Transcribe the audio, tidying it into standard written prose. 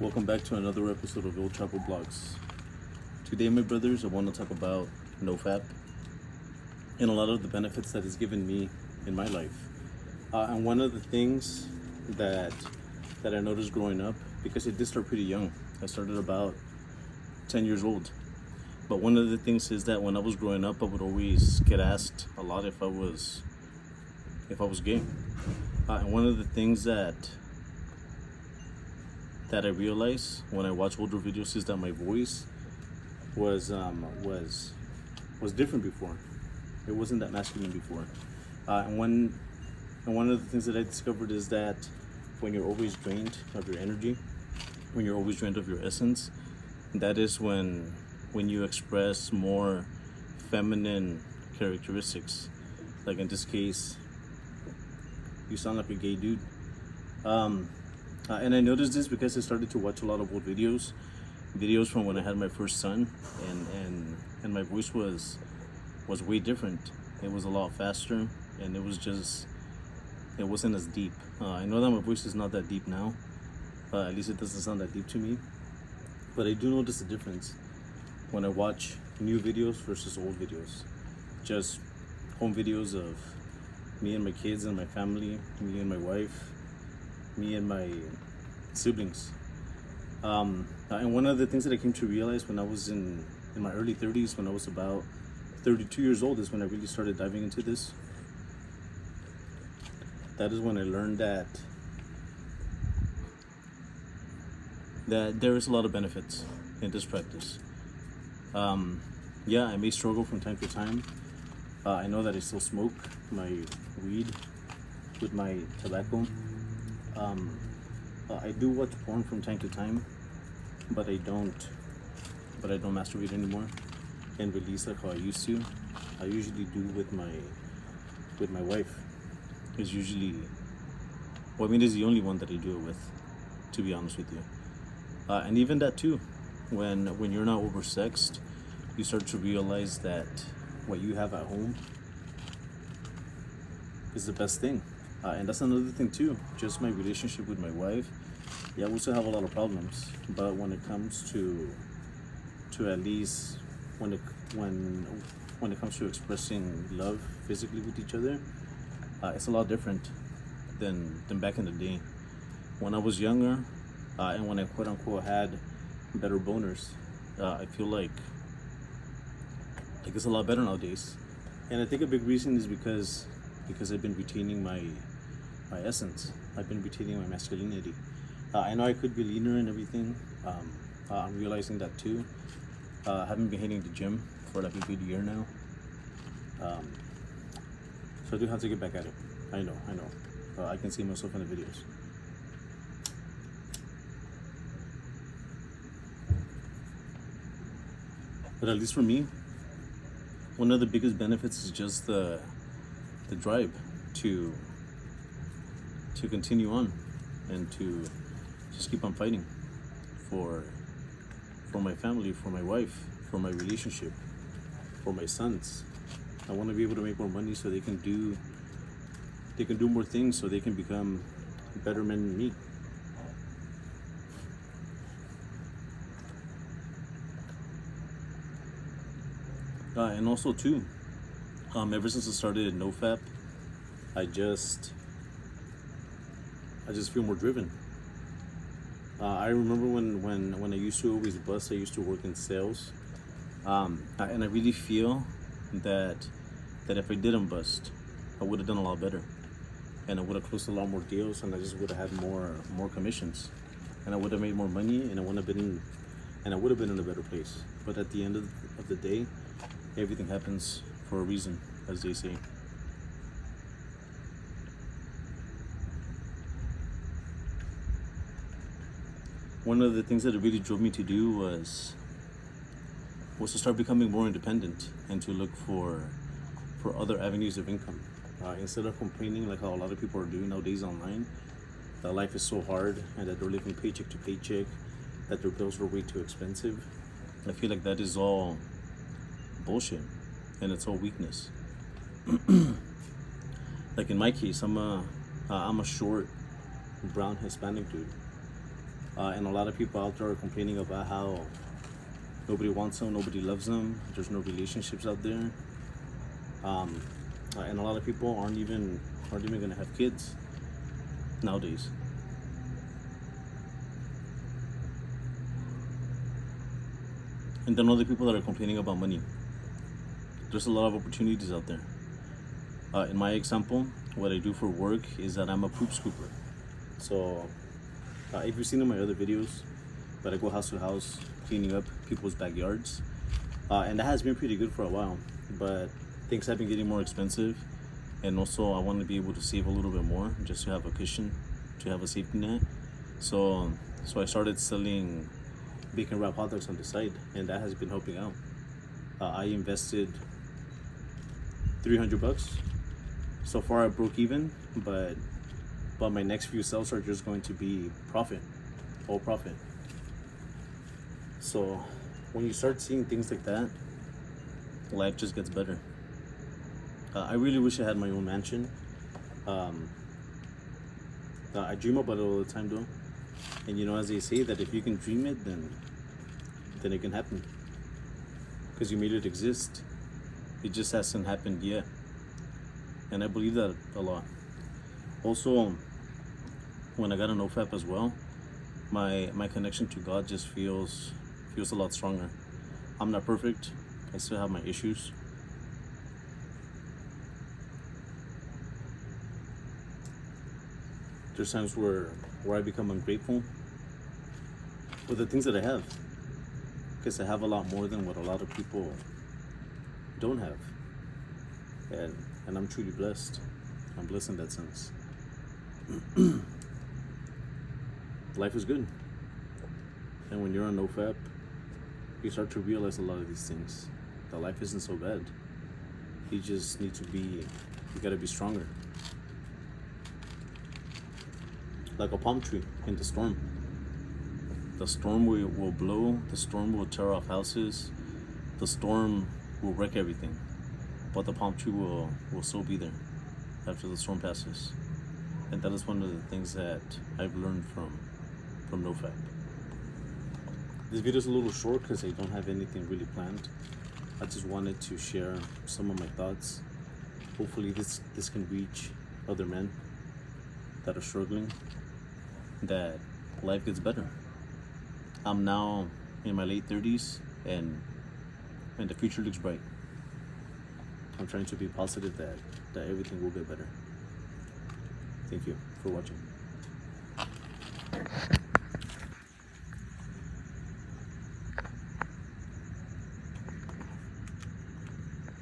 Welcome back to another episode of Old Travel Blogs. Today, my brothers, I want to talk about NoFap and a lot of the benefits that it's given me in my life. And one of the things that I noticed growing up, because it did start pretty young. I started about 10 years old. But one of the things is that when I was growing up, I would always get asked a lot if I was gay. And one of the things that I realized when I watch older videos is that my voice was different before. It wasn't that masculine before. And one of the things that I discovered is that when you're always drained of your energy, when you're always drained of your essence, that is when you express more feminine characteristics. Like in this case, you sound like a gay dude. And I noticed this because I started to watch a lot of old videos from when I had my first son, and my voice was way different. It was a lot faster, and it wasn't as deep. I know that my voice is not that deep now, at least it doesn't sound that deep to me, but I do notice the difference when I watch new videos versus old videos. Just home videos of me and my kids and my family, me and my wife, me and my siblings. And one of the things that I came to realize when I was in my early 30s, when I was about 32 years old, is when I really started diving into this. That is when I learned that there is a lot of benefits in this practice. Yeah, I may struggle from time to time. I know that I still smoke my weed with my tobacco. I do watch porn from time to time, but I don't masturbate anymore and release like how I used to. I usually do with my wife. It's usually, is the only one that I do it with, to be honest with you. And even that too, when you're not oversexed, you start to realize that what you have at home is the best thing. And that's another thing too, just my relationship with my wife. Yeah, we also have a lot of problems, but when it comes to at least when it comes to expressing love physically with each other, it's a lot different than back in the day when I was younger, and when I quote unquote had better boners. I feel like it's a lot better nowadays, and I think a big reason is because I've been retaining my essence. I've been retaining my masculinity. I know I could be leaner and everything. I'm realizing that too. I haven't been hitting the gym for like a good year now. So I do have to get back at it. I know. I can see myself in the videos. But at least for me, one of the biggest benefits is just the drive to continue on and to just keep on fighting for my family, for my wife, for my relationship, for my sons. I want to be able to make more money so they can do more things, so they can become better men than me. And also too, ever since I started NoFap, I just feel more driven. I remember when I used to always bust. I used to work in sales, and I really feel that if I didn't bust, I would have done a lot better, and I would have closed a lot more deals, and I just would have had more commissions, and I would have made more money, and I would have been in a better place. But at the end of the day, everything happens for a reason, as they say. One of the things that it really drove me to do was to start becoming more independent and to look for other avenues of income. Instead of complaining like how a lot of people are doing nowadays online, that life is so hard and that they're living paycheck to paycheck, that their bills are way too expensive. I feel like that is all bullshit and it's all weakness. Like in my case, I'm a short, brown Hispanic dude. And a lot of people out there are complaining about how nobody wants them, nobody loves them, there's no relationships out there. And a lot of people aren't even gonna have kids nowadays. And then other people that are complaining about money. There's a lot of opportunities out there. In my example, what I do for work is that I'm a poop scooper. So if you've seen in my other videos, but I go house to house cleaning up people's backyards. And that has been pretty good for a while, but things have been getting more expensive. And also I want to be able to save a little bit more just to have a cushion, to have a safety net. So I started selling bacon wrap hot dogs on the side, and that has been helping out. I invested $300. So far I broke even, but my next few sales are just going to be profit, all profit. So when you start seeing things like that, life just gets better. I really wish I had my own mansion. I dream about it all the time though. And you know, as they say, that if you can dream it, then it can happen. Because you made it exist. It just hasn't happened yet. And I believe that a lot. Also, when I got a NoFap as well, my connection to God just feels a lot stronger. I'm not perfect. I still have my issues. There's times where I become ungrateful for the things that I have, because I have a lot more than what a lot of people don't have, and I'm truly blessed. I'm blessed in that sense. Life is good, and when you're on NoFap, you start to realize a lot of these things. That life isn't so bad. You just need to be. You gotta be stronger. Like a palm tree in the storm. The storm will blow, the storm will tear off houses, the storm will wreck everything, but the palm tree will still be there after the storm passes. And that is one of the things that I've learned from NoFap. This video is a little short because I don't have anything really planned. I just wanted to share some of my thoughts. Hopefully this can reach other men that are struggling, that life gets better. I'm now in my late 30s, and the future looks bright. I'm trying to be positive that everything will get better. Thank you for watching.